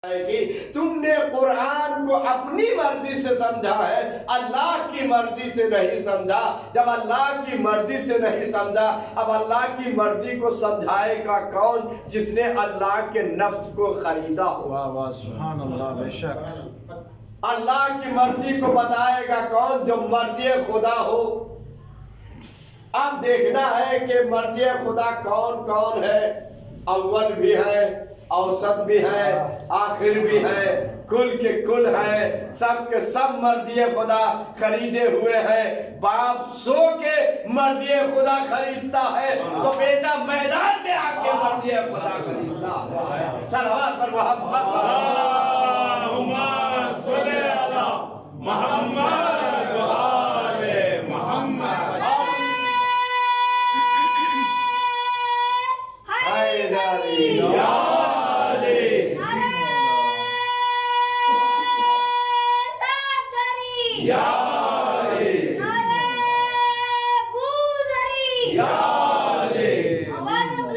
کہ تم نے قرآن کو اپنی مرضی سے سمجھا ہے، اللہ کی مرضی سے نہیں سمجھا۔ جب اللہ کی مرضی سے نہیں سمجھا، اب اللہ کی مرضی کو سمجھائے گا کون؟ جس نے اللہ کے نفس کو خریدا ہوا۔ سبحان اللہ، بے شک۔ اللہ کی مرضی کو بتائے گا کون؟ جو مرضی خدا ہو۔ اب دیکھنا ہے کہ مرضی خدا کون کون ہے۔ اول بھی ہے، اوسط بھی ہے، آخر بھی ہے، کل کے کل ہے، سب کے سب مرضی خدا خریدے ہوئے ہیں۔ باپ سو کے مرضی خدا خریدتا ہے تو بیٹا میدان میں آ کے مرضی خدا خریدتا ہے۔ صلوات پر محمد، اللہم صلی علی محمد و آل محمد۔ حیدری یا علی، یا علی، یا علی، اللہم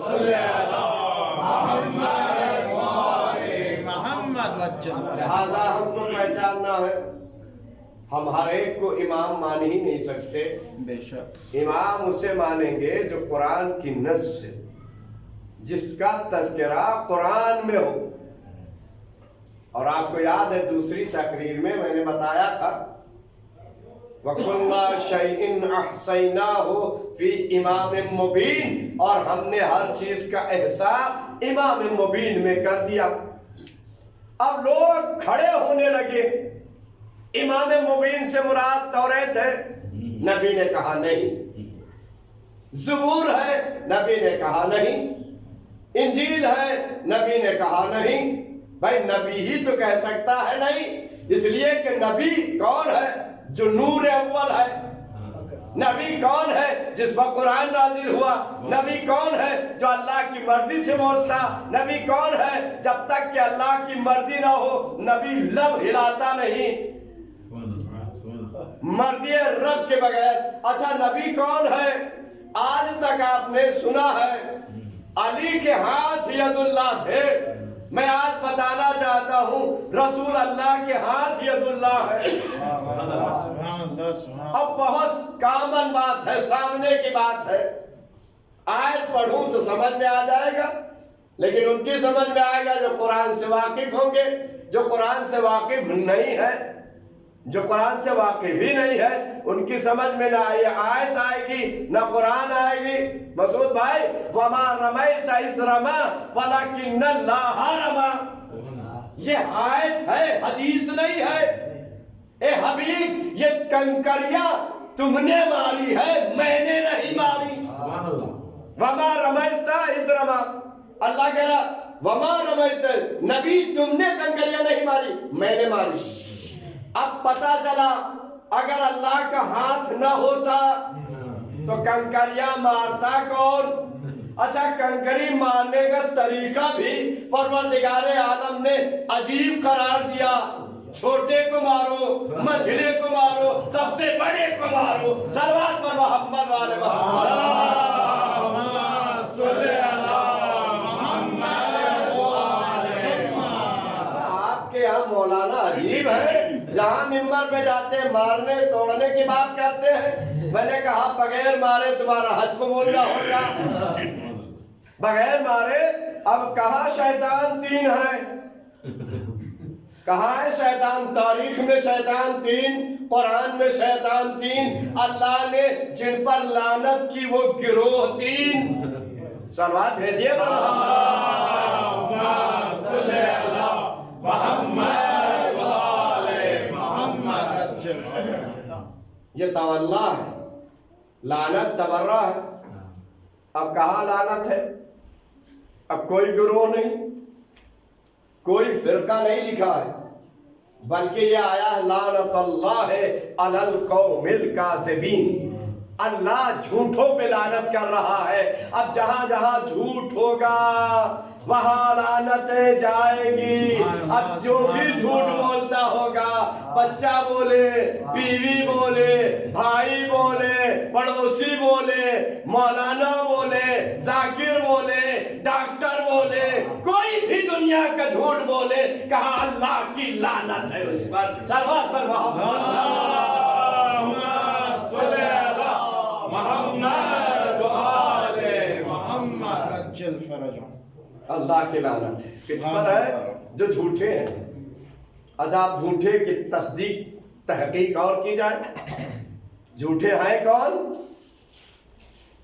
صلی علی محمد و آل محمد وجل۔ لہذا ہم کو پہچاننا ہے، ہم ہر ایک کو امام مان ہی نہیں سکتے۔ بے شک۔ امام اسے مانیں گے جو قرآن کی نص سے، جس کا تذکرہ قرآن میں ہو۔ اور آپ کو یاد ہے دوسری تقریر میں نے بتایا تھا وَكُلَّ شَيْءٍ أَحْصَيْنَاهُ فِي إِمَامٍ مُبِينٍ، اور ہم نے ہر چیز کا احصاء امام مبین میں کر دیا۔ اب لوگ کھڑے ہونے لگے، امام مبین سے مراد توریت ہے، نبی نے کہا نہیں۔ زبور ہے، نبی نے کہا نہیں۔ انجیل ہے، نبی نے کہا نہیں۔ بھائی نبی ہی تو کہہ سکتا ہے نہیں، اس لیے کہ نبی کون ہے؟ جو نور اول ہے۔ نبی کون ہے؟ جس پر قرآن نازل ہوا۔ نبی کون ہے؟ جو اللہ کی مرضی سے بولتا۔ نبی کون ہے؟ جب تک کہ اللہ کی مرضی نہ ہو نبی لب ہلاتا نہیں، مرضی رب کے بغیر۔ اچھا نبی کون ہے؟ آج تک آپ نے سنا ہے علی کے ہاتھ ید اللہ تھے، میں آج بتانا چاہتا ہوں رسول اللہ کے ہاتھ ید اللہ ہے۔ سبحان اللہ، سبحان۔ اب بہت کامن بات ہے، سامنے کی بات ہے، آیت پڑھوں تو سمجھ میں آ جائے گا، لیکن ان کی سمجھ میں آئے گا جو قرآن سے واقف ہوں گے۔ جو قرآن سے واقف نہیں ہے، جو قرآن سے واقف ہی نہیں ہے، ان کی سمجھ میں نہ آیت آئے گی نہ قرآن آئے گی۔ مسعود بھائی، وَمَا رَمَيْتَ إِذْ رَمَا وَلَكِنَّ اللَّهَ رَمَا، یہ آیت ہے، حدیث نہیں ہے۔ اے حبیب، یہ کنکریاں تم نے ماری ہے، میں نے نہیں ماری۔ وَمَا رَمَيْتَ إِذْ رَمَا، اللہ کہہ رہا وَمَا رَمَيْتَ، نبی تم نے کنکریاں نہیں ماری، میں نے ماری۔ اب پتا چلا اگر اللہ کا ہاتھ نہ ہوتا تو کنکریاں مارتا کون؟ اچھا کنکری مارنے کا طریقہ بھی پروردگار عالم نے عجیب قرار دیا۔ چھوٹے کو مارو، مجھلے کو مارو، سب سے بڑے کو مارو۔ صلوات پر محمد والے محمد۔ اللہم صلی علی محمد و آل محمد۔ آپ کے یہاں مولانا عجیب ہے، جہاں ممبر پہ جاتے ہیں مارنے توڑنے کی بات کرتے ہیں۔ میں نے کہا بغیر مارے تمہارا حج قبول نہ ہوگا، بغیر مارے۔ اب کہاں شیطان تین ہے؟ کہاں ہے شیطان؟ تاریخ میں شیطان تین، قرآن میں شیطان تین، اللہ نے جن پر لعنت کی وہ گروہ تین۔ صلوات بھیجئے اللہم صلی علی محمد و آل محمد۔ یہ تولا ہے، لعنت تبرہ ہے۔ اب کہاں لعنت ہے؟ اب کوئی گروہ نہیں، کوئی فرقہ نہیں لکھا ہے، بلکہ یہ آیا ہے لعنت اللہ علی القوم الکاذبین، اللہ جھوٹوں پہ لعنت کر رہا ہے۔ اب جہاں جہاں جھوٹ ہوگا وہاں لعنتیں جائیں گی۔ اب جو بھی جھوٹ بولتا ہوگا، بچہ بولے، بیوی بولے، بھائی بولے، پڑوسی بولے، مولانا بولے، ذاکر بولے، جو جھوٹ بولے کہا اللہ کی لعنت ہے اس پر. صلوات پر محمد. اللهم صل على محمد وآل محمد عجل فرجهم. اللہ کی لعنت ہے. کس پر ہے؟ جو جھوٹے ہیں. عذاب جھوٹے کی تصدیق تحقیق اور کی جائے. جھوٹے ہیں کون؟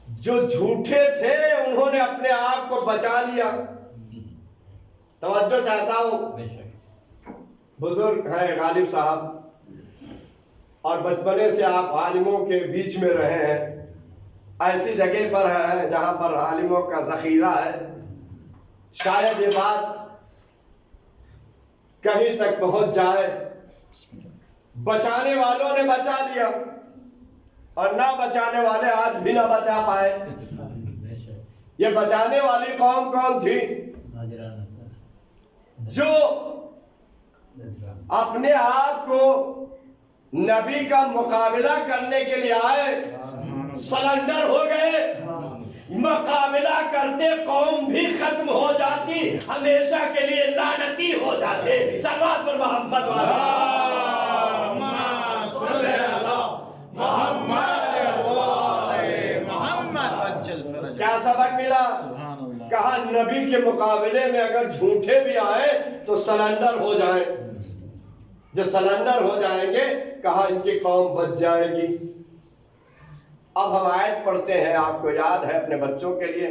جو جھوٹے تھے انہوں نے اپنے آپ کو بچا لیا. توجہ چاہتا ہوں. بزرگ ہیں غالب صاحب اور بچپنے سے آپ عالموں کے بیچ میں رہے ہیں. ایسی جگہ پر ہیں جہاں پر عالموں کا ذخیرہ ہے. شاید یہ بات کہیں تک پہنچ جائے. بچانے والوں نے بچا لیا اور نہ بچانے والے آج بھی نہ بچا پائے. یہ بچانے والی قوم کون تھی؟ جو اپنے آپ کو نبی کا مقابلہ کرنے کے لیے آئے, سلنڈر ہو گئے. مقابلہ کرتے قوم بھی ختم ہو جاتی, ہمیشہ کے لیے لعنتی ہو جاتے. صلوات پر محمد والا. اللهم صل على محمد وآل محمد عجل فرجهم. کیا سبق ملا؟ سبحان اللہ. کہا نبی کے مقابلے میں اگر جھوٹے بھی آئے تو سلنڈر ہو جائیں. جو سلنڈر ہو جائیں گے کہا ان کی قوم بچ جائے گی. اب ہم آیت پڑھتے ہیں, آپ کو یاد ہے اپنے بچوں کے لیے.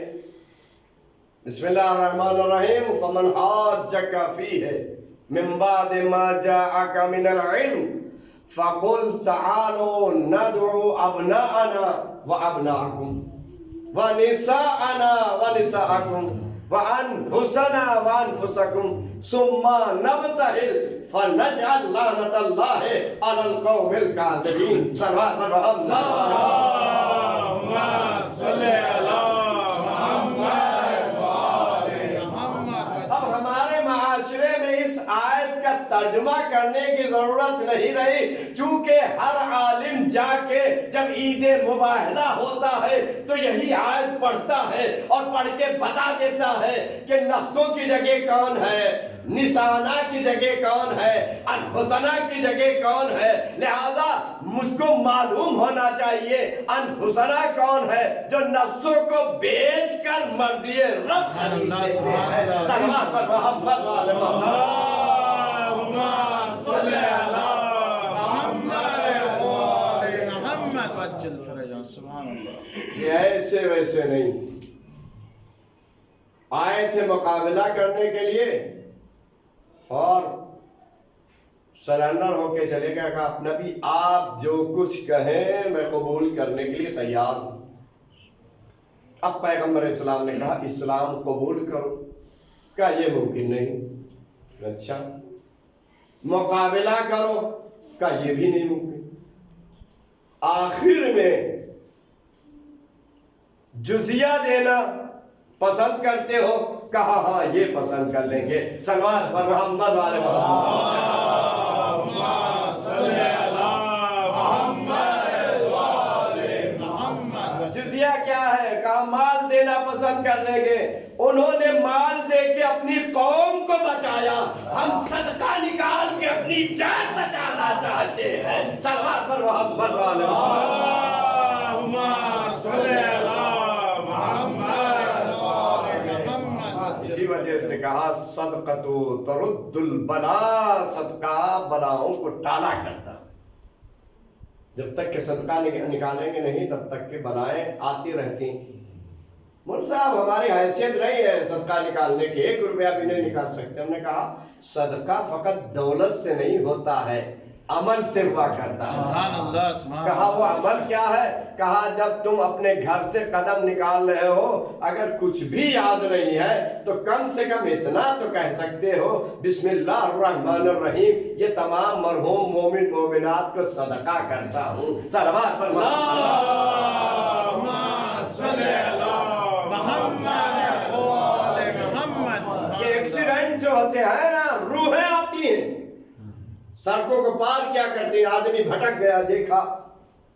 بسم اللہ الرحمن الرحیم. فمن حاجک فیہ من بعد ما جاءک من العلم فقل تعالوا ندعو ابناءنا وابناءکم ونساءنا ونساءکم وانفسنا وانفسکم ثم نبتہل فنجعل لعنت اللہ علی القوم الکاذبین. صلوات پر محمد. اللهم صل على محمد وآل محمد. اب ہمارے معاشرے میں اس آیت کا ترجمہ کرنے کی ضرورت نہیں رہی, چونکہ ہر عالم جا کے جب عید مباہلہ ہوتا ہے تو یہی آیت پڑھتا ہے اور پڑھ کے بتا دیتا ہے کہ نفسوں کی جگہ کون ہے, نسانہ کی جگہ کون ہے, انفسنا کی جگہ کون ہے. لہذا مجھ کو معلوم ہونا چاہیے انفسنا کون ہے جو نفسوں کو بیچ کر مرضی رب خرید دیتے ہیں. صلوات پر محمد والے محمد. اللهم صل على محمد وآل محمد عجل فرجهم. سبحان اللہ. یہ ایسے ویسے نہیں آئے تھے مقابلہ کرنے کے لیے اور سلنڈر ہو کے چلے گئے. کہا نبی آپ جو کچھ کہیں میں قبول کرنے کے لیے تیار ہوں. اب پیغمبر اسلام نے کہا اسلام قبول کرو. کہا یہ ممکن نہیں. اچھا مقابلہ کرو. کہا یہ بھی نہیں ممکن. آخر میں جزیہ دینا پسند کرتے ہو؟ کہا ہاں یہ پسند کر لیں گے. صلوات پر محمد والے جزیہ کیا ہے؟ کہا مال دینا پسند کر دیں گے. انہوں نے مال دے کے اپنی قوم کو بچایا, ہم صدقہ نکال کے اپنی جان بچانا چاہتے ہیں. صلوات پر محمد والے اللهم صل على محمد وآل محمد. اسی وجہ سے کہا صدقۃ ترد البلا, صدقہ بلاؤں کو ٹالا کرتا. جب تک کہ صدقہ نکالیں گے نہیں تب تک کہ بلائیں آتی رہتی. مول صاحب ہماری حیثیت نہیں ہے صدقہ نکالنے کی, 1 روپیہ بھی نہیں نکال سکتے. ہم نے کہا صدقہ فقط دولت سے نہیں ہوتا ہے, عمل سے ہوا کرتا ہے. سبحان اللہ. سبحان کہا اللہ. وہ عمل کیا ہے؟ کہا جب تم اپنے گھر سے قدم نکال رہے ہو اگر کچھ بھی یاد نہیں ہے تو کم سے کم اتنا تو کہہ سکتے ہو بسم اللہ الرحمن الرحیم, یہ تمام مرحوم مومن مومنات کو صدقہ کرتا ہوں. صلوات پر اللهم صل على محمد وآل محمد. یہ ایکسیڈنٹ جو ہوتے ہیں نا, روحیں آتی ہیں, سڑکوں کو پار کیا کرتے ہیں, آدمی بھٹک گیا دیکھا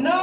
9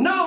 9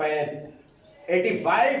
85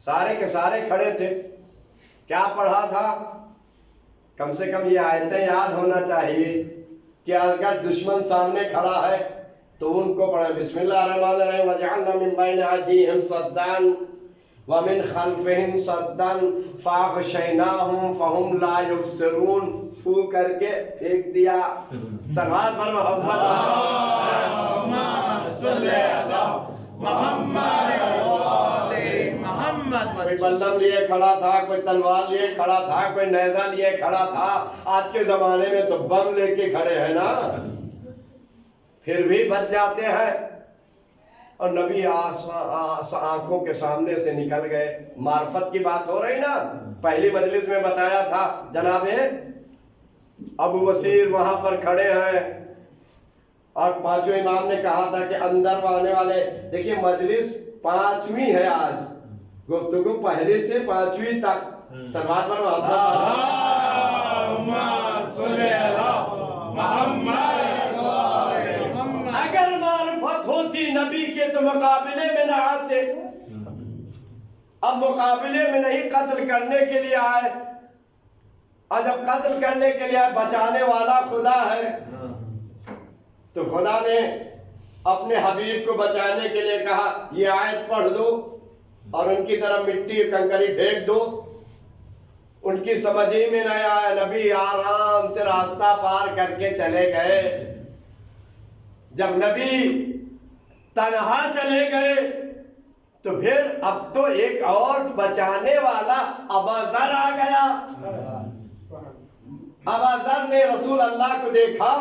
سارے کے سارے کھڑے تھے. کیا پڑھا تھا؟ کم سے کم یہ آیتیں یاد ہونا چاہیے کہ اگر دشمن سامنے کھڑا ہے تو ان کو پڑھیں. بسم اللہ الرحمن الرحیم وجعلنا من بین ایدیہم صدا ومن خلفہم صدا فاغشیناہم فہم لا یبصرون. پھو کر کے پھینک دیا. صلوات پر محمد. اللهم صل على محمد وآل محمد. کوئی بلم لیے کھڑا تھا, کوئی تلوار لیے کھڑا تھا, کوئی نیزہ لیے کھڑا تھا. آج کے زمانے میں تو بم لے کے کھڑے ہیں نا, پھر بھی بچ جاتے ہیں. اور نبی آنکھوں کے سامنے سے نکل گئے. معرفت کی بات ہو رہی نا, پہلی مجلس میں بتایا تھا جناب ابو بصیر وہاں پر کھڑے ہیں اور پانچویں امام نے کہا تھا کہ اندر آنے والے. دیکھیے مجلس پانچویں ہے آج, گفتگو پہلی سے پانچویں تک. صلوات پر اگر معرفت ہوتی نبی کے تو مقابلے میں نہ آتے. اب مقابلے میں نہیں, قتل کرنے کے لیے آئے. اور جب قتل کرنے کے لیے بچانے والا خدا ہے تو خدا نے اپنے حبیب کو بچانے کے لیے کہا یہ آیت پڑھ دو اور ان کی طرف مٹی کنکری پھینک دو. ان کی سمجھ ہی میں نہیں آیا. نبی آرام سے راستہ پار کر کے چلے گئے. جب نبی تنہا چلے گئے تو پھر اب تو ایک اور بچانے والا ابوذر آ گیا. ابوذر نے رسول اللہ کو دیکھا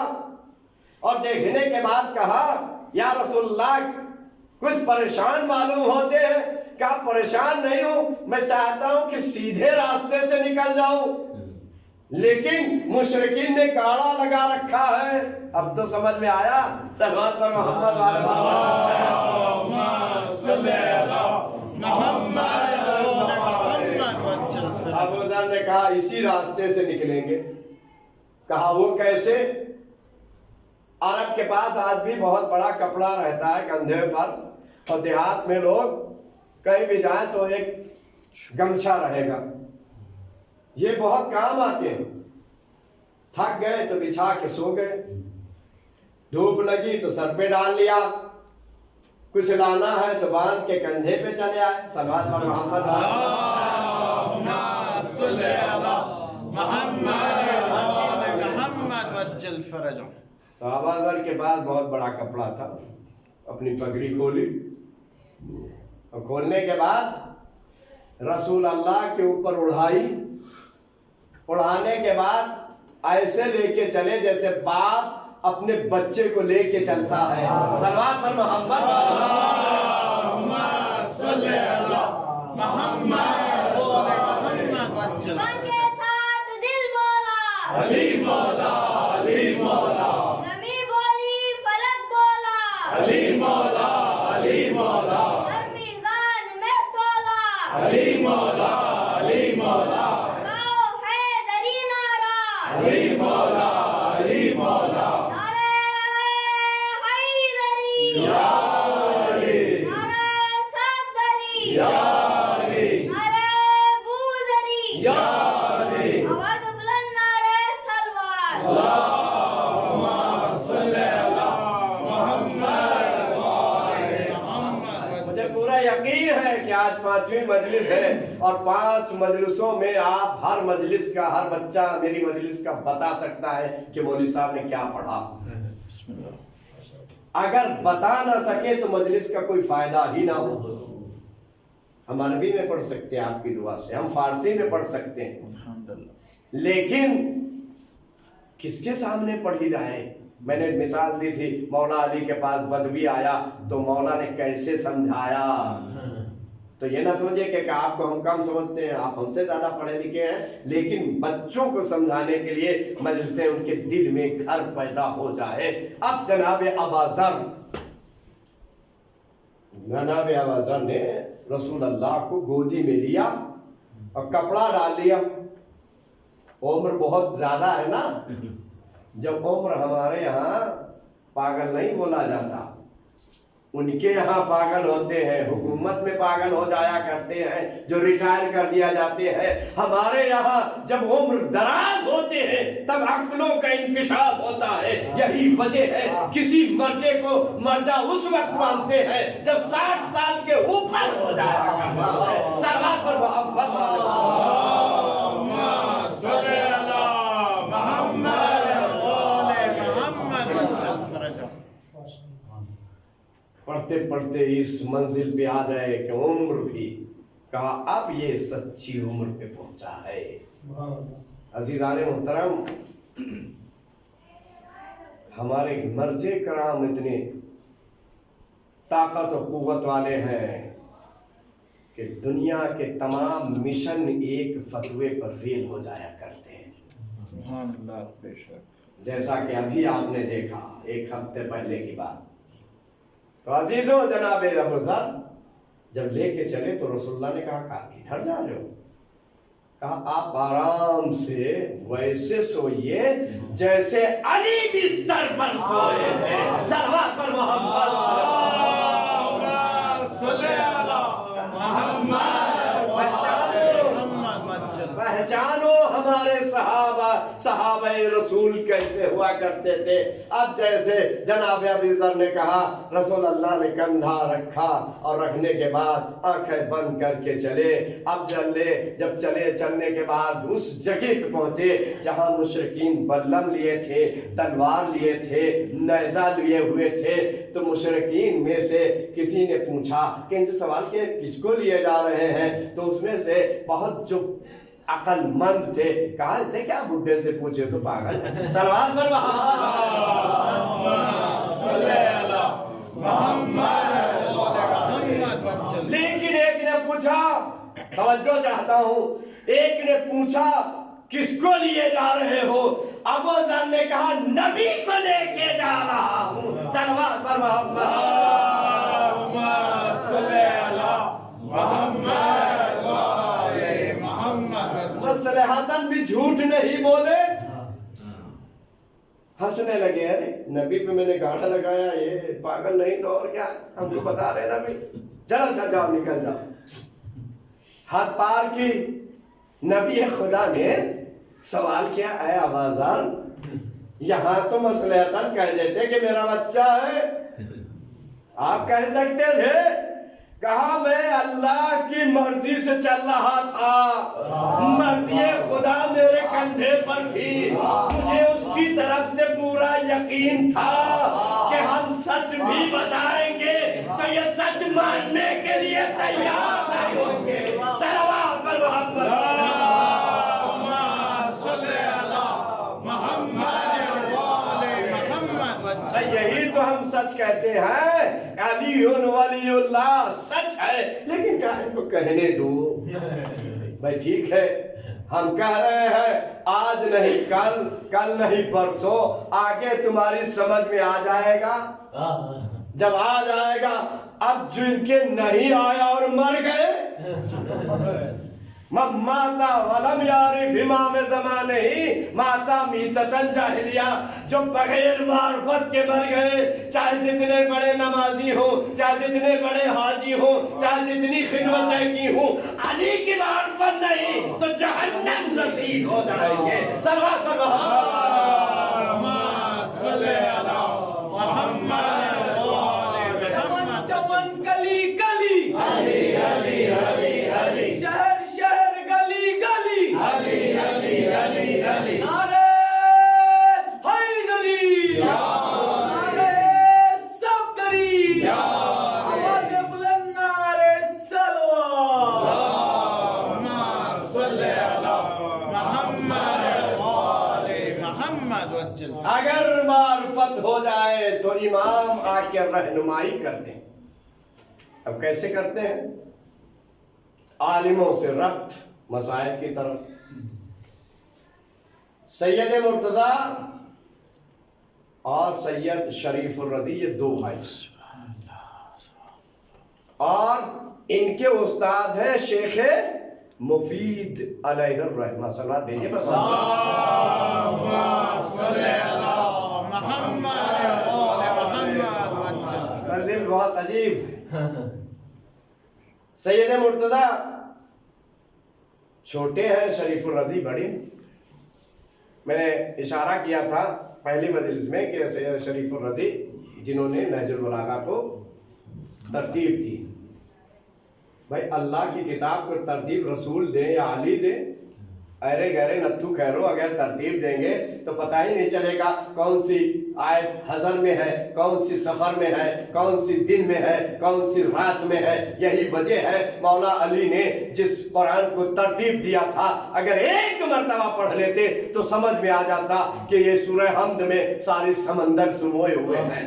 اور دیکھنے کے بعد کہا یا رسول اللہ کچھ پریشان معلوم ہوتے ہیں. کہا پریشان نہیں ہوں, میں چاہتا ہوں کہ سیدھے راستے سے نکل جاؤں, لیکن مشرکین نے گاڑا لگا رکھا ہے. اب تو سمجھ میں آیا. صلوات پر محمد ابوذر نے کہا اسی راستے سے نکلیں گے. کہا وہ کیسے؟ عرب کے پاس آج بھی بہت بڑا کپڑا رہتا ہے کندھے پر, اور دیہات میں لوگ کہیں بھی جائیں تو ایک گمچھا رہے گا. یہ بہت کام آتے ہیں. تھک گئے تو بچھا کے سو گئے, دھوپ لگی تو سر پہ ڈال لیا, کچھ لانا ہے تو باندھ کے کندھے پہ چلے آئے. صلوات پر محمد. تو ابوذر کے پاس بہت بڑا کپڑا تھا. اپنی پگڑی کھولی اور کھولنے کے بعد رسول اللہ کے اوپر اڑائی. اڑانے کے بعد ایسے لے کے چلے جیسے باپ اپنے بچے کو لے کے چلتا ہے. صلوات پر محمد. من کے ساتھ دل بولا, علی مولا, علی مولا, زمین بولی, فلک بولا, علی مولا, علی مولا, ہر میزان میں تولا, علی مولا, علی مولا, گاؤ ہے دری نارا, علی مولا, علی مولا, نعرہ حیدری, یا علی, نعرہ صفدری, یا علی, نعرہ بوذری, یا علی. آواز بلند نعرہ سلوات. اللہم صل علی محمد وآل محمد. مجھے پورا یقین ہے کہ آج پانچویں مجلس ہے اور 5 مجلسوں میں آپ ہر مجلس کا, ہر بچہ میری مجلس کا بتا سکتا ہے کہ مولوی صاحب نے کیا پڑھا. اگر بتا نہ سکے تو مجلس کا کوئی فائدہ ہی نہ ہو. ہم عربی میں پڑھ سکتے ہیں آپ کی دعا سے, ہم فارسی میں پڑھ سکتے ہیں, لیکن کس کے سامنے پڑھی جائے؟ میں نے مثال دی تھی, مولا علی کے پاس بدوی آیا تو مولا نے کیسے سمجھایا. تو یہ نہ سمجھے کہ آپ کو ہم کم سمجھتے ہیں, آپ ہم سے زیادہ پڑھے لکھے ہیں, لیکن بچوں کو سمجھانے کے لیے مجلسیں ان کے دل میں گھر پیدا ہو جائے. اب جناب ابوذر نے رسول اللہ کو گودی میں لیا اور کپڑا ڈال لیا. عمر بہت زیادہ ہے نا, جب عمر ہمارے یہاں پاگل نہیں بولا جاتا, ان کے یہاں پاگل ہوتے ہیں، حکومت میں پاگل ہو جایا کرتے ہیں جو ریٹائر کر دیا جاتے ہیں. ہمارے یہاں جب عمر دراز ہوتے ہیں تب عقلوں کا انکشاف ہوتا ہے. یہی وجہ ہے کسی مرجے کو مرجع اس وقت مانتے ہیں جب 60 سال کے اوپر ہو جایا کرتا ہے. سرحد پر محمد صلی اللہ محمد پڑھتے پڑھتے اس منزل پہ آ جائے کہ عمر بھی کہا اب یہ سچی عمر پہ پہنچا ہے. عزیزان محترم، ہمارے مرجع کرام اتنے طاقت و قوت والے ہیں کہ دنیا کے تمام مشن ایک فتوے پر فیل ہو جایا کرتے ہیں. سبحان اللہ. بے شک. جیسا کہ ابھی آپ نے دیکھا 1 ہفتے پہلے کی بات. تو عزیزوں، جناب ابو ذر جب لے کے چلے تو رسول اللہ نے کہا کدھر جا رہے ہو؟ کہا آپ آرام سے ویسے سوئیے جیسے علی بستر پر سوئے تھے. صلوات پر محمد صلی اللہ محمد. پہچانو ہمارے صحابہ رسول کیسے ہوا کرتے تھے. اب جیسے جناب ابی ذر نے کہا، رسول اللہ نے کندھا رکھا اور رکھنے کے بعد آنکھیں بند کر کے چلے. اب جب چلنے کے بعد اس جگہ پہ پہنچے جہاں مشرکین بلم لیے تھے، تلوار لیے تھے، نیزہ لیے ہوئے تھے. تو مشرکین میں سے کسی نے پوچھا کہ ان سے سوال کیا کس کو لیے جا رہے ہیں؟ تو اس میں سے بہت جو عقل مند تھے کہا اسے کیا بڈھے سے پوچھے تو پاگل ہے. سلوات پر صلی اللہ محمد. لیکن ایک نے پوچھا، توجہ چاہتا ہوں، ایک نے پوچھا کس کو لیے جا رہے ہو؟ ابو ذر نے کہا نبی کو لے کے جا رہا ہوں. سلوات پر محمد. صلی اللہ محمد. مصلحتاً بھی جھوٹ نہیں بولے. ہنسنے لگے، ارے نبی پہ میں نے گاڑا لگایا، یہ پاگل نہیں تو اور کیا، ہم کو بتا رہے نبی. چلو جاؤ نکل جاؤ. ہاتھ پار کی. نبی خدا نے سوال کیا، اے ابا ذر یہاں تو مصلحتاً کہہ دیتے کہ میرا بچہ ہے، آپ کہہ سکتے تھے. کہا میں اللہ کی مرضی سے چل رہا تھا، مرضی خدا میرے کندھے پر تھی. مجھے اس کی طرف سے پورا یقین تھا کہ ہم سچ بھی بتائیں گے تو یہ سچ ماننے کے لیے تیار نہیں ہوں گے. صلوات پر محمد. یہی تو ہم سچ کہتے ہیں، علی ولی اللہ سچ ہے. لیکن کہنے کو کہنے دو بھائی. ٹھیک ہے ہم کہہ رہے ہیں آج نہیں کل، کل نہیں پرسوں، آگے تمہاری سمجھ میں آ جائے گا. جب آ جائے گا، اب جن کے نہیں آیا اور مر گئے، ماتا ولم یعرف امام زمانے ہی ماتا میتتن جاہلیہ، جو بغیر معرفت کے مر گئے، چاہے جتنے بڑے نمازی ہوں، چاہے جتنے بڑے حاجی ہوں، چاہے جتنی خدمتیں کی ہوں، علی کی معرفت نہیں تو جہنم رسید ہو جائیں گے. صلوات پر صلی اللہ محمد. چمن کلی کلی، علی علی علی علی شہر شہر گلی گلی، علی علی علی علی. نعرے حیدری، نعرے صفدری، آواز بلند نعرے سلوات. اللہم صلی اللہ محمد وآل محمد وجل. اگر معرفت ہو جائے تو امام آ کے رہنمائی کرتے ہیں. اب کیسے کرتے ہیں؟ عالموں سے ربط مسائل کی طرف. سید مرتضیٰ اور سید شریف الرضی یہ 2 بھائی، اور ان کے استاد ہیں شیخ مفید علیہ الرحمہ. صلوات بھیجیے بس. صلی اللہ محمد وآل محمد وجل. منزل بہت عجیب ہے. سید مرتضیٰ چھوٹے ہیں، شریف الرضی بڑے. میں نے اشارہ کیا تھا پہلی مجلس میں کہ سید شریف الرضی جنہوں نے نہج البلاغہ کو ترتیب دی. بھائی اللہ کی کتاب کو ترتیب رسول دیں یا علی دیں، ارے گہرے نتھو خیرو اگر ترتیب دیں گے تو پتہ ہی نہیں چلے گا کون سی آیت حضر میں ہے، کون سی سفر میں ہے، کون سی دن میں ہے، کون سی رات میں ہے. یہی وجہ ہے مولا علی نے جس قرآن کو ترتیب دیا تھا اگر ایک مرتبہ پڑھ لیتے تو سمجھ میں آ جاتا کہ یہ سورہ حمد میں سارے سمندر سموئے ہوئے ہیں.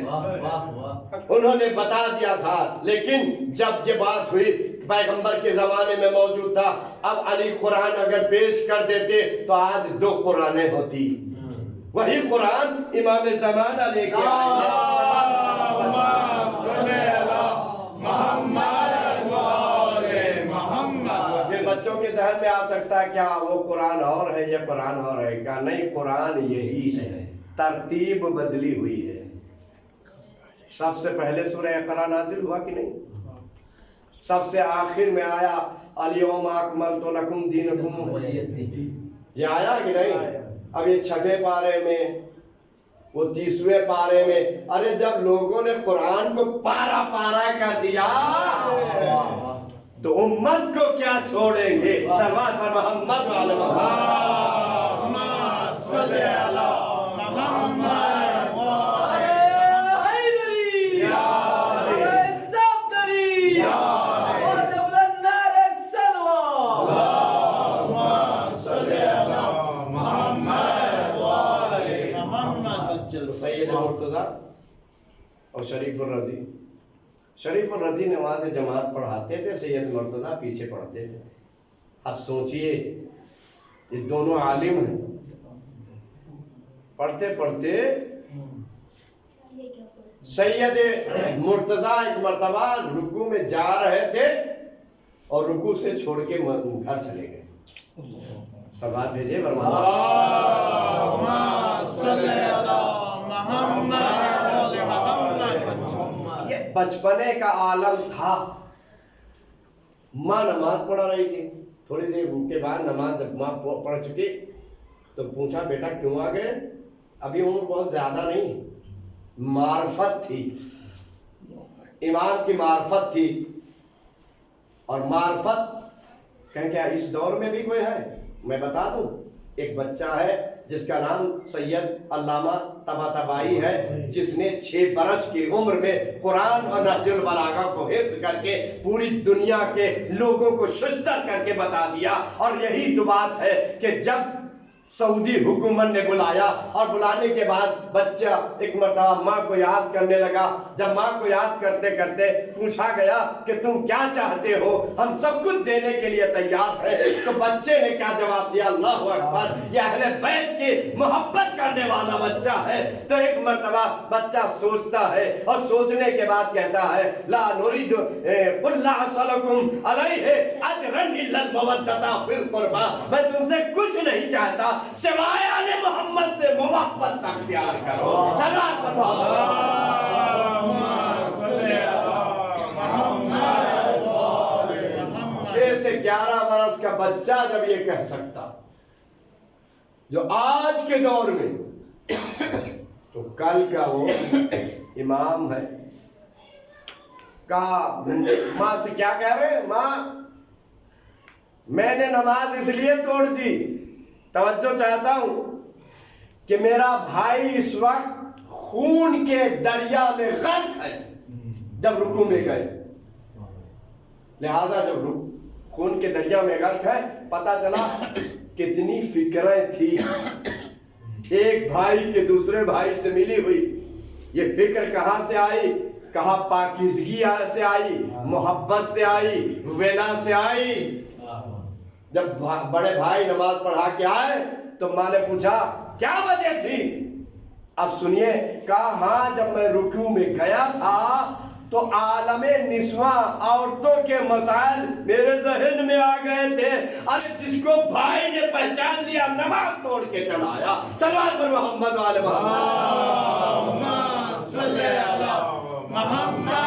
انہوں نے بتا دیا تھا، لیکن جب یہ بات ہوئی پیغمبر کے زمانے میں موجود تھا، اب علی قرآن اگر پیش کر دیتے تو آج 2 قرآنیں ہوتی. وہی قرآن امام زمانہ لے کے یہ بچوں کے ذہن میں آ سکتا ہے کیا وہ قرآن اور ہے یہ قرآن اور ہے؟ کیا نہیں، قرآن یہی ہے، ترتیب بدلی ہوئی ہے. سب سے پہلے سورہ اقرا نازل ہوا کہ نہیں؟ سب سے آخر میں آیا الیوم اکملت لکم دینکم، یہ آیا کہ نہیں؟ اب یہ 6 پارے میں، وہ 30ویں پارے میں. ارے جب لوگوں نے قرآن کو پارا پارا کر دیا تو امت کو کیا چھوڑیں گے؟ سلوات پر محمد وعلی محمد صلی اللہ محمد. سید مرتضیٰ اور شریف الرضی. شریف الرضی نماز جماعت پڑھاتے تھے، سید مرتضیٰ پیچھے پڑھتے تھے. اب سوچئے یہ دونوں عالم ہیں، پڑھتے پڑھتے سید مرتضیٰ ایک مرتبہ رکوع میں جا رہے تھے اور رکوع سے چھوڑ کے گھر چلے گئے. سبات بھیجے فرمایا یہ بچپنے کا عالم تھا. ماں نماز پڑھا رہی تھی، تھوڑی دیر کے بعد نماز جب ماں پڑھ چکی تو پوچھا بیٹا کیوں آ گئے؟ ابھی عمر بہت زیادہ نہیں، معرفت تھی، امام کی معرفت تھی. اور معرفت کہیں کیا اس دور میں بھی کوئی ہے؟ میں بتا دوں، ایک بچہ ہے جس کا نام سید علامہ طباطبائی ہے، جس نے 6 برس کی عمر میں قرآن اور نہج البلاغہ کو حفظ کر کے پوری دنیا کے لوگوں کو ششتر کر کے بتا دیا. اور یہی تو بات ہے کہ جب سعودی حکومت نے بلایا اور بلانے کے بعد بچہ ایک مرتبہ ماں کو یاد کرنے لگا. جب ماں کو یاد کرتے کرتے پوچھا گیا کہ تم کیا چاہتے ہو؟ ہم سب کچھ دینے کے لیے تیار ہیں. تو بچے نے کیا جواب دیا؟ اللہ اکبر، یہ اہل بیت کی محبت کرنے والا بچہ ہے. تو ایک مرتبہ بچہ سوچتا ہے اور سوچنے کے بعد کہتا ہے لا نريد قل لا اسألكم علیہ اجرا الا المودۃ فی القربى، میں تم سے کچھ نہیں چاہتا سوائے آل محمد سے محبت اختیار کرو. صلوات پر محمد. 6 سے 11 برس کا بچہ جب یہ کہہ سکتا جو آج کے دور میں، تو کل کا وہ امام ہے. کہا ماں سے کیا کہہ رہے؟ ماں میں نے نماز اس لیے توڑ دی، توجہ چاہتا ہوں کہ میرا بھائی اس وقت خون کے دریا میں غرق ہے. جب رکوع میں گئے، لہذا جب خون کے دریا میں غرق ہے، پتا چلا کتنی فکریں تھی ایک بھائی کے دوسرے بھائی سے ملی ہوئی. یہ فکر کہاں سے آئی؟ کہاں پاکیزگی سے آئی، محبت سے آئی، ولا سے آئی. جب بڑے بھائی نماز پڑھا کے آئے تو ماں نے پوچھا کیا وجہ تھی؟ اب سنیے، کہا ہاں جب میں رکوع میں گیا تھا تو عالم نسواں عورتوں کے مسائل میرے ذہن میں آ گئے تھے. ارے جس کو بھائی نے پہچان لیا نماز توڑ کے چلا آیا. صلوات پر محمد وعلی محمد. صلی اللہ محمد.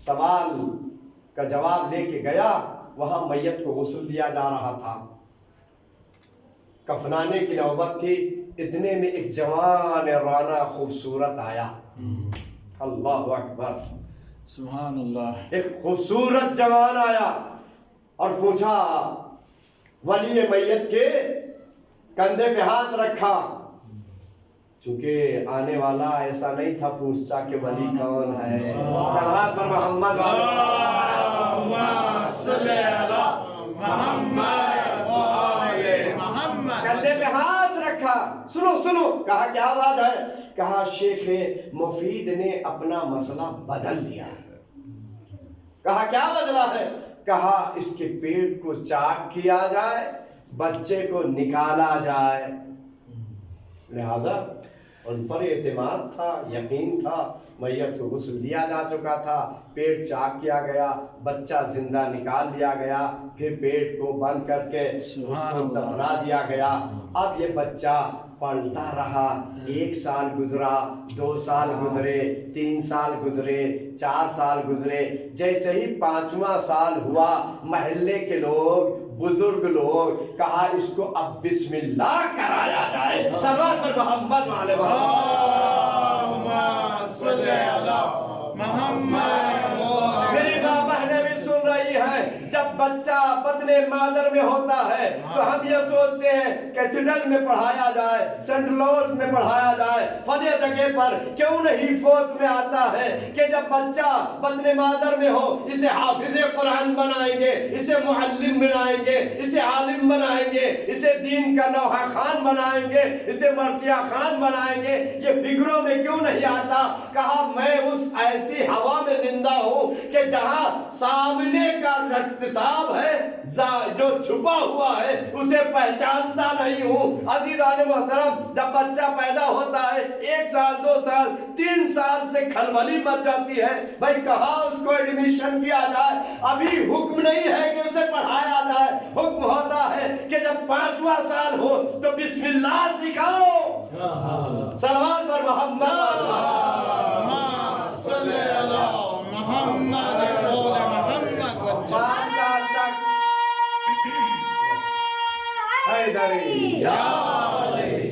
سوال کا جواب لے کے گیا، وہاں میت کو غسل دیا جا رہا تھا، کفنانے کی نوبت تھی، اتنے میں ایک جوان رانا خوبصورت آیا، اللہ اکبر، سبحان اللہ، ایک خوبصورت جوان آیا اور پوچھا، ولی میت کے کندھے پہ ہاتھ رکھا، چونکہ آنے والا ایسا نہیں تھا پوچھتا کہ ولی کون ہے، صلوات پر محمد اللہم صلی علی محمد و آل محمد. کندھے پہ ہاتھ رکھا، سنو سنو، کہا کیا بات ہے؟ کہا شیخ مفید نے اپنا مسئلہ بدل دیا ہے. کہا کیا بدلا ہے؟ کہا اس کے پیٹ کو چاک کیا جائے، بچے کو نکالا جائے. لہذا ان پر اعتماد تھا، یقین تھا، میت کو غسل دیا جا چکا تھا، پیٹ چاک کیا گیا، بچہ زندہ نکال لیا گیا، پھر پیٹ کو بند کر کے اس کو دفنا دیا گیا. اب یہ بچہ پلتا رہا، 1 سال گزرا، 2 سال گزرے، 3 سال گزرے، 4 سال گزرے، جیسے ہی 5واں سال ہوا، محلے کے لوگ، بزرگ لوگ کہا اس کو اب بسم اللہ کرایا جائے. صلوات پر محمد والے اللہم صلی علی محمد و آل میری ماں بہنیں بھی سن رہی ہیں، جب بچہ بطن مادر میں ہوتا ہے تو ہم یہ سوچتے ہیں کیتھیڈرل میں پڑھایا جائے، سینٹ لوز میں پڑھایا جائے، فلاں جگہ پر، کیوں نہیں فوت میں آتا ہے کہ جب بچہ بطن مادر میں ہو اسے حافظ قرآن بنائیں گے، اسے معلم بنائیں گے، اسے عالم بنائیں گے، اسے دین کا نوحہ خان بنائیں گے، اسے مرثیہ خان بنائیں گے. یہ فکروں میں کیوں نہیں آتا؟ کہا میں اس ایسی ہوا میں زندہ ہوں کہ جہاں سامنے کا اقتصاب ہے، جو چھپا ہوا ہے اسے پہچانتا نہیں ہوں. عزیزان محترم، جب بچہ پیدا ہوتا ہے 1 سال 2 سال 3 سال سے کھلبلی مچ جاتی ہے، بھائی کہاں اس کو ایڈمیشن کیا جائے؟ ابھی حکم نہیں ہے کہ اسے پڑھایا جائے، حکم ہوتا ہے کہ جب 5واں سال ہو تو بسم اللہ سکھاؤ. صلوات پر محمد. اللہم صلی علی محمد و آل محمد. 5 سال تک حیدری،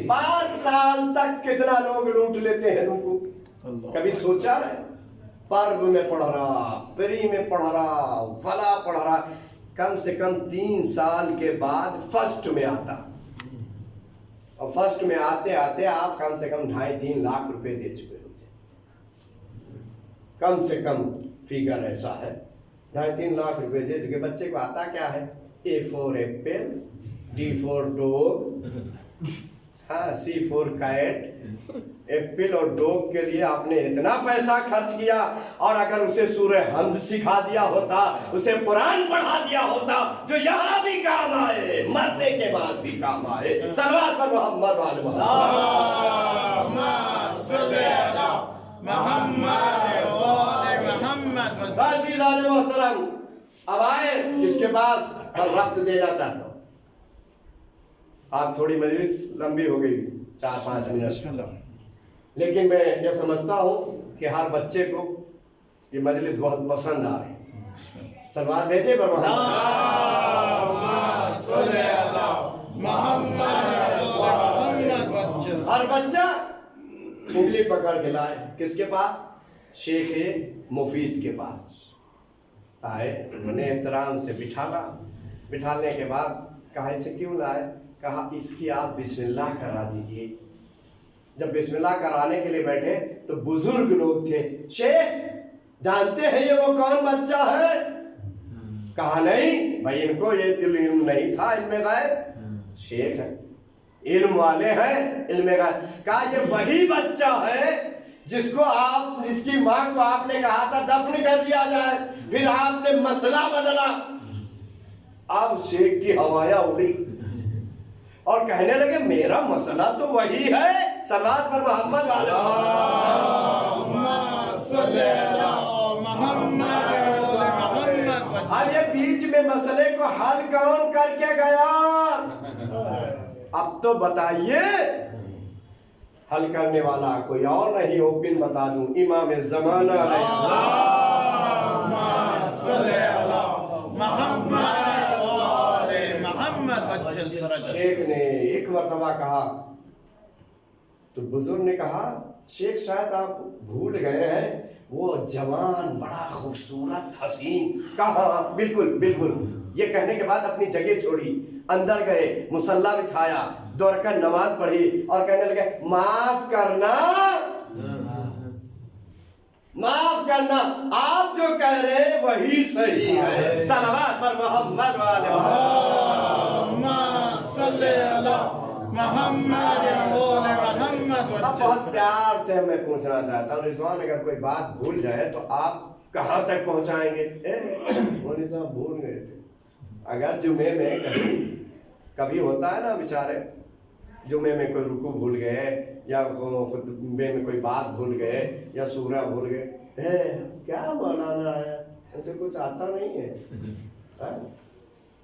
5 سال تک کتنا لوگ لوٹ لیتے ہیں تم کو؟ کبھی سوچا ہے؟ پرب میں پڑھ رہا، پری میں پڑھ رہا، فلا پڑھ رہا، کم سے کم 3 سال کے بعد فرسٹ میں آتا، اور فرسٹ میں آتے آتے آپ کم سے کم 2.5-3 لاکھ روپے دے چکے ہوتے، کم سے کم فیگر ایسا ہے، 2.5-3 لاکھ روپے دے چکے. بچے کو آتا کیا ہے؟ A for apple, D for dog, C for cat. Apple اور ڈوگ کے لیے آپ نے اتنا پیسہ خرچ کیا، اور اگر اسے سورہ حمد سکھا دیا ہوتا، اسے قرآن پڑھا دیا ہوتا، جو یہاں بھی کام آئے، مرنے کے بعد بھی کام آئے. صلوات پر محمد والے اللہم صلی علی محمد و آل محمد. عزیزان محترم، اب آئے اس کے پاس پر وقت دینا چاہتا ہوں. آپ تھوڑی مجلس لمبی ہو گئی، 4-5 منٹ، لیکن میں یہ سمجھتا ہوں کہ ہر بچے کو یہ مجلس بہت پسند آ رہی ہے. سلوات بھیجے پر اللہم صلی علی محمد و آل محمد. ہر بچہ انگلی پکڑ کے لائے کس کے پاس؟ شیخ مفید کے پاس آئے. انہوں نے احترام سے بٹھالنے کے بعد کہا اسے کیوں لائے؟ کہا اس کی آپ بسم اللہ کرا دیجئے. جب بسم اللہ کرانے کے لیے بیٹھے تو بزرگ لوگ تھے. شیخ جانتے ہیں یہ وہ کون بچہ ہے؟ کہا نہیں بھائی، ان کو یہ علم نہیں تھا، علم غیب. شیخ ہے، علم والے ہیں، علم غیب. کہا یہ وہی بچہ ہے جس کی ماں کو آپ نے کہا تھا دفن کر دیا جائے، پھر آپ نے مسئلہ بدلا. اب شیخ کی ہوائیں اڑی اور کہنے لگے میرا مسئلہ تو وہی ہے. صلوات پر محمد والے. اللہم صلی علی محمد و آل محمد. اب یہ بیچ میں مسئلے کو حل کون کر کے گیا؟ اب تو بتائیے. حل کرنے والا کوئی اور نہیں، اوپن بتا دوں، امام زمانہ ہے. صل علی محمد و آل محمد وجل فرج. شیخ نے ایک مرتبہ کہا تو بزرگ نے کہا شیخ شاید آپ بھول گئے ہیں وہ جوان بڑا خوبصورت حسین. کہا بالکل بالکل. یہ کہنے کے بعد اپنی جگہ چھوڑی, اندر گئے, مصلی بچھایا, 2 رکعت نماز پڑھی اور کہنے لگے معاف کرنا معاف کرنا, آپ جو کہہ رہے ہیں وہی صحیح ہے. صلوات پر محمد و آل محمد. اللہم صل علی محمد و آل محمد اب وجل. بہت پیار سے میں پوچھنا چاہتا ہوں رضوان, اگر کوئی بات بھول جائے تو آپ کہاں تک پہنچائیں گے؟ مولوی صاحب بھول گئے تھے. اگر جمعے میں کبھی ہوتا ہے نا بیچارے, جمعے میں کوئی رکوع بھول گئے یا خطبے میں کوئی بات بھول گئے یا سورہ بھول گئے, کیا مولانا ہے ایسے کچھ آتا نہیں ہے.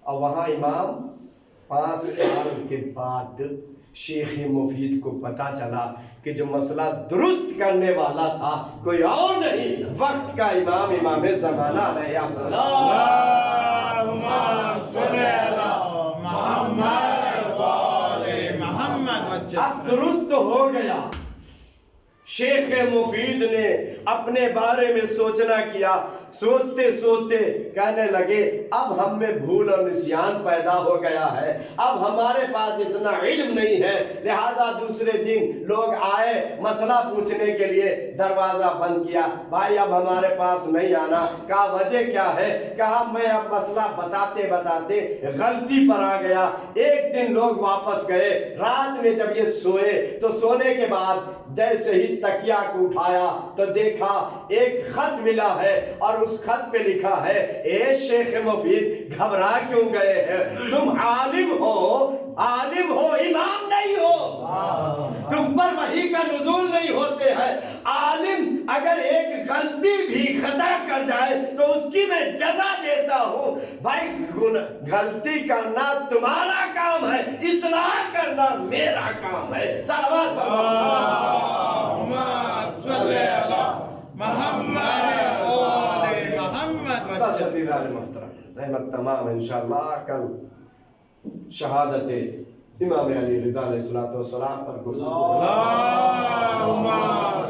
اور وہاں امام 5 سال کے بعد شیخ مفید کو پتا چلا کہ جو مسئلہ درست کرنے والا تھا کوئی اور نہیں, وقت کا امام, امام زمانہ علیہ السلام. اللہم صل علی محمد و آل محمد وجل. اب درست ہو گیا. شیخ مفید نے اپنے بارے میں سوچنا کیا, سوچتے سوچتے کہنے لگے اب ہم میں بھول اور نسیان پیدا ہو گیا ہے, اب ہمارے پاس اتنا علم نہیں ہے, لہذا دوسرے دن لوگ آئے مسئلہ پوچھنے کے لیے, دروازہ بند کیا, بھائی اب ہمارے پاس نہیں آنا. کہا وجہ کیا ہے؟ کہا میں اب مسئلہ بتاتے بتاتے غلطی پر آ گیا. ایک دن لوگ واپس گئے, رات میں جب یہ سوئے تو سونے کے بعد جیسے ہی تکیا کو اٹھایا تو دیکھا ایک خط ملا ہے اور اس خط پہ لکھا ہے اے شیخ مفید گھبرا کیوں گئے ہیں؟ تم عالم ہو امام نہیں ہو, تم پر وحی کا نزول نہیں ہوتے ہیں. عالم اگر ایک غلطی بھی خطا کر جائے تو اس کی میں جزا دیتا ہوں. بھائی غلطی کرنا تمہارا کام ہے, اصلاح کرنا میرا کام ہے. صلوات پر اللہم صل علی محمد و آل محمد بس وجل. عزیزان محترم, زحمت تمام. انشاءاللہ کل شہادت امام علی رضا علیہ السلام پر گفتگو. اللہم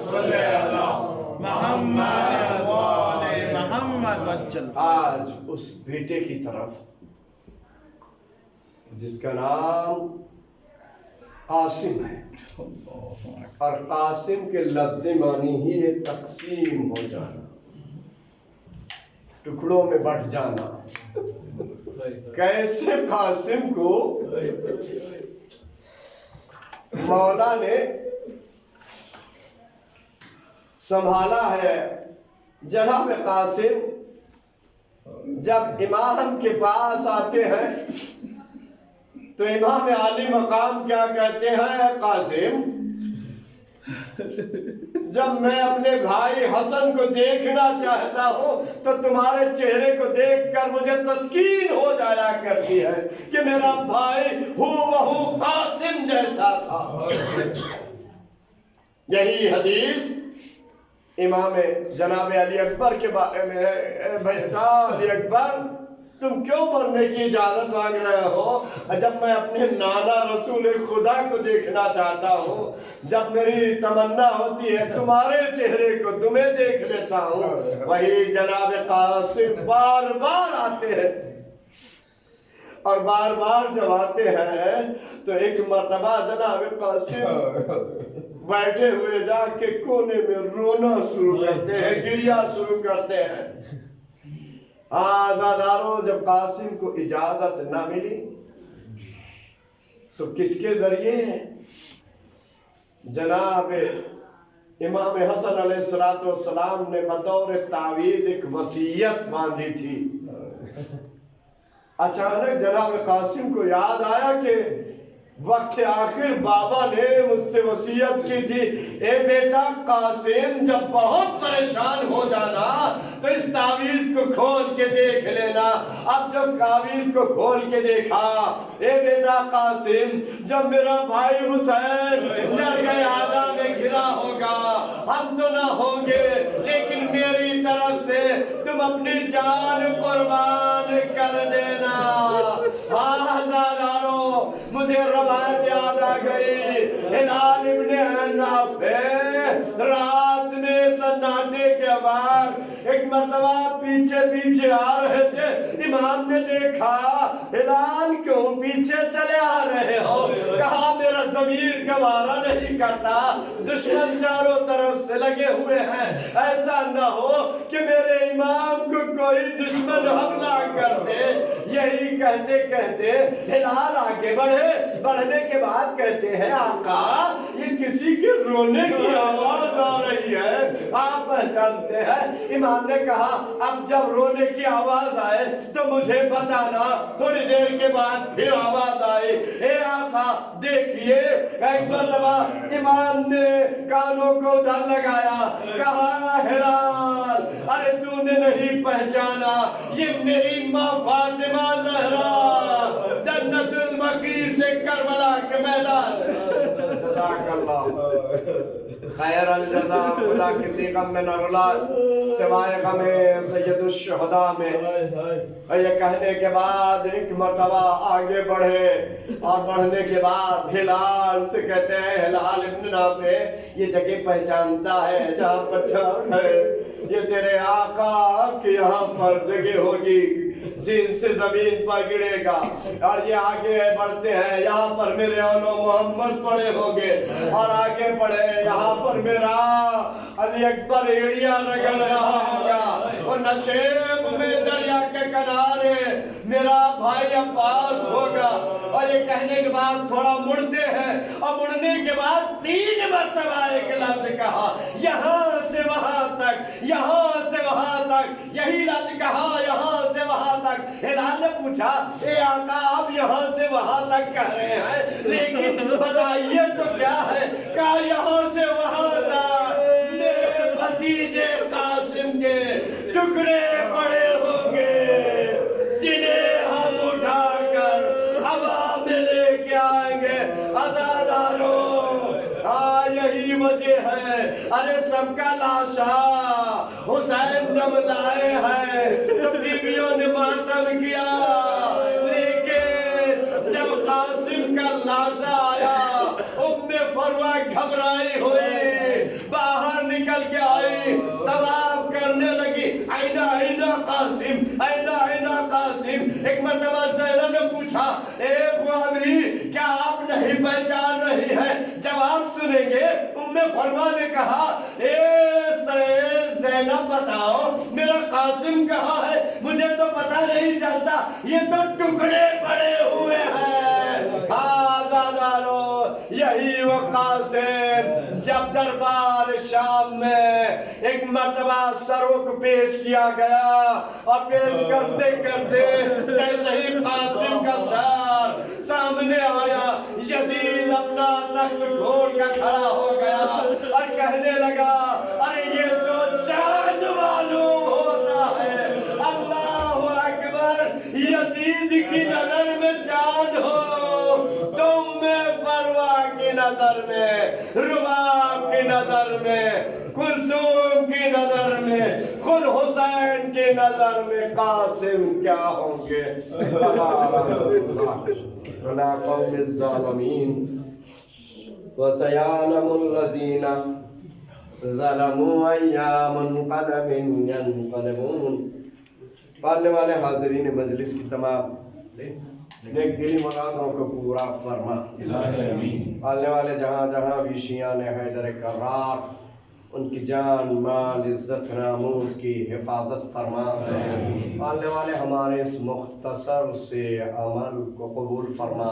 صل علی محمد و آل محمد وجل. آج اس بیٹے کی طرف جس کا نام قاسم ہے, اور قاسم کے لفظ معنی ہی ہے تقسیم ہو جانا, ٹکڑوں میں بٹ جانا. کیسے قاسم کو مولا نے سنبھالا ہے. جناب قاسم جب امام کے پاس آتے ہیں تو امام عالی مقام کیا کہتے ہیں؟ قاسم جب میں اپنے بھائی حسن کو دیکھنا چاہتا ہوں تو تمہارے چہرے کو دیکھ کر مجھے تسکین ہو جایا کرتی ہے کہ میرا بھائی ہو قاسم جیسا تھا. یہی حدیث امام جناب علی اکبر کے بارے میں ہے. اے بیٹا علی اکبر, تم کیوں مرنے کی اجازت مانگ رہے ہو؟ جب میں اپنے نانا رسول خدا کو دیکھنا چاہتا ہوں, جب میری تمنا ہوتی ہے تمہارے چہرے کو تمہیں دیکھ لیتا ہوں. وہی جناب قاسم بار بار آتے ہیں, اور بار بار جب آتے ہیں تو ایک مرتبہ جناب قاسم بیٹھے ہوئے جا کے کونے میں رونا شروع کرتے ہیں, گریا شروع کرتے ہیں. آزاداروں, جب قاسم کو اجازت نہ ملی تو کس کے ذریعے جناب امام حسن علیہ السلام نے بطور تعویذ ایک وصیت باندھی تھی. اچانک جناب قاسم کو یاد آیا کہ وقت آخر بابا نے مجھ سے وصیت کی تھی, اے بیٹا قاسم جب بہت پریشان ہو جانا تو اس تعویذ کو کھول کے دیکھ لینا. اب جب تعویذ کو کھول کے دیکھا, اے بیٹا قاسم جب میرا بھائی حسین ڈر گئے آدھا میں گھرا ہوگا, ہم تو نہ ہوں گے لیکن میری طرف سے تم اپنی جان قربان کر دینا۔ ہاں عزادارو، مجھے روایت یاد آ گئی، ہلال ابن نافع رات میں سناٹے کے بعد ایک مرتبہ پیچھے آ رہے تھے۔ امام نے دیکھا ہلال کیوں پیچھے چلے آ رہے ہو؟ کہا میرا ضمیر گوارا نہیں کرتا، دشمن چاروں طرف سے لگے ہوئے ہیں، ایسا نہ ہو کہ میرے امام کو کوئی دشمن حملہ کر دے۔ یہی کہتے کہتے ہلال آگے بڑھنے کے بعد کہتے ہیں آقا یہ کسی کے رونے کی آواز آ رہی ہے، آپ پہچانتے ہیں؟ امام نے کہا اب جب رونے کی آواز آئے تو مجھے بتانا۔ تھوڑی دیر کے بعد پھر آواز آئی، اے آقا دیکھیے۔ ایک مرتبہ امام نے کانوں کو ادھر لگایا، کہا ہلال ارے تو نے نہیں پہچانا، یہ میری ماں فاطمہ زہرا جنت المقی سے کربلا کے میدان۔ جزاک اللہ خیر الجزا، خدا کسی غم میں نہ رلا سوائے غم سید الشہداء میں۔ یہ کہنے کے بعد ایک مرتبہ آگے بڑھے اور بڑھنے کے بعد ہلال سے کہتے ہیں ہلال ابن نافع یہ جگہ پہچانتا ہے جہاں پر چھڑ ہے، یہ تیرے آقا کہ یہاں پر جگہ ہوگی، زین سے زمین پر گرے گا۔ اور یہ آگے بڑھتے ہیں، یہاں پر میرے اولو محمد پڑے ہوں گے، اور آگے بڑھے یہاں پر میرا علی اکبر ایڑیا رگڑ رہا ہوگا، وہ نشیب میں دریا کے کنارے میرا بھائی عباس ہوگا۔ اور یہ کہنے کے بعد تھوڑا مڑتے ہیں، اور مڑنے کے بعد 3 مرتبہ ایک لفظ کہا، یہاں سے وہاں تک، یہاں سے وہاں تک، یہی لفظ کہا، یہاں سے وہاں تک۔ ہلال نے پوچھا اے آقا آپ یہاں سے وہاں تک کہہ رہے ہیں لیکن بتائیے تو کیا ہے؟ کہا یہاں سے وہاں تک میرے بھتیجے قاسم کے ٹکڑے پڑے ہوں گے، جنہیں ہم اٹھا کر ہوا میں لے کے آئیں گے۔ عزاداروں یہی وجہ ہے، ارے سب کا لاشا حسین جب لائے ہیں تو بیویوں نے ماتم کیا، لیکن جب قاسم کا لاشا آیا ام فروہ گھبرائی ہوئی، باہر نکل کے آئی، طواف کرنے لگی، اینا اینا قاسم، اینا اینا قاسم۔ ایک مرتبہ زینب نے پوچھا اے بھابی کیا آپ نہیں پہچان رہی ہیں؟ جواب سنیں گے۔ ام فروہ نے کہا اے زینب بتاؤ میرا قاسم کہاں ہے؟ مجھے تو پتہ نہیں چلتا، یہ تو ٹکڑے پڑے ہوئے ہیں۔ آزادارو یہی وہ قاسم جب دربار شام میں ایک مرتبہ سرخ پیش کیا گیا، اور پیش کرتے کرتے جیسے ہی قاسم کا سر سامنے آیا، یزید اپنا تخت کھول کر کھڑا ہو گیا اور کہنے لگا ارے یہ تو چاند معلوم ہوتا ہے، اللہ اکبر، یزید کی نظر میں چاند ہو، تم میں فروہ کی نظر میں، رباب کی نظر میں، کلثوم کی نظر میں، خود حسین کی نظر میں قاسم کیا ہوں گے؟ وَلَا قَوْمِ الظَّالِمِينَ وَسَيَعْلَمُ الَّذِينَ ظَلَمُوا أَيَّ مُنْقَلَبٍ يَنْقَلِبُونَ۔ پالنے والے حاضرین مجلس کی تمام نیک دلی مرادوں کو پورا فرما۔ پالنے والے جہاں جہاں بھی شیعان حیدر کرار ان کی جان مال عزت ناموس کی حفاظت فرما۔ پالنے والے ہمارے اس مختصر سے عمل کو قبول فرما۔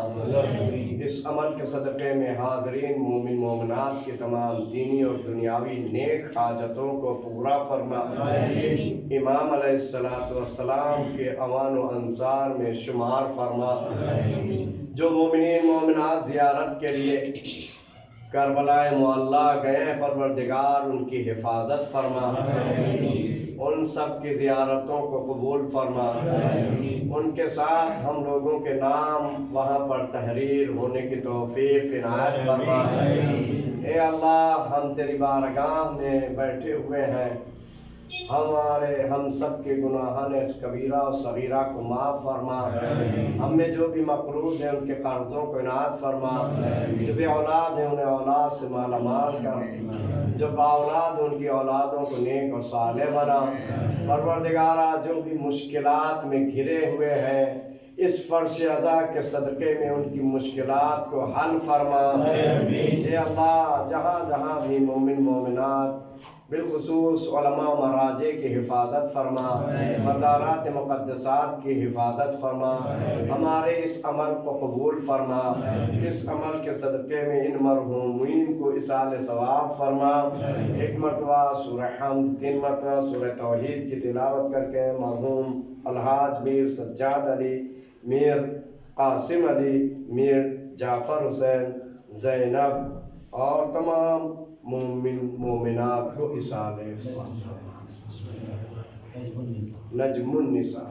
اس عمل کے صدقے میں حاضرین مومن مومنات کی تمام دینی اور دنیاوی نیک حاجتوں کو پورا فرما۔ امام علیہ السلام کے امان و انصار میں شمار فرما۔ جو مومنین مومنات زیارت کے لیے کربلائے معلیٰ گئے، پروردگار ان کی حفاظت فرما، ان سب کی زیارتوں کو قبول فرما، ان کے ساتھ ہم لوگوں کے نام وہاں پر تحریر ہونے کی توفیق عنایت فرما۔ اے اللہ ہم تیری بارگاہ میں بیٹھے ہوئے ہیں، ہم سب کے گناہان کبیرہ و صغیرہ کو معاف فرما، ہم میں جو بھی مقروض ہیں ان کے قرضوں کو عنایت فرما، جو بے اولاد ہیں انہیں اولاد سے مالا مال کر، جو با اولاد ہیں ان کی اولادوں کو نیک اور صالح بنا۔ پروردگارہ جو بھی مشکلات میں گھرے ہوئے ہیں اس فرش عزا کے صدقے میں ان کی مشکلات کو حل فرما۔ اے اللہ جہاں جہاں بھی مومن مومنات بالخصوص علماء و مراجع کی حفاظت فرما، مدارات مقدسات کی حفاظت فرما، ہمارے اس عمل کو قبول فرما، اس عمل کے صدقے میں ان مرحومین کو اصال ثواب فرما۔ ایک مرتبہ سورہ حمد، 3 مرتبہ سورہ توحید کی تلاوت کر کے مرحوم الحاج میر سجاد علی، میر قاسم علی، میر جعفر حسین، زینب اور تمام مومن مومنات کو اصال نجم النساء۔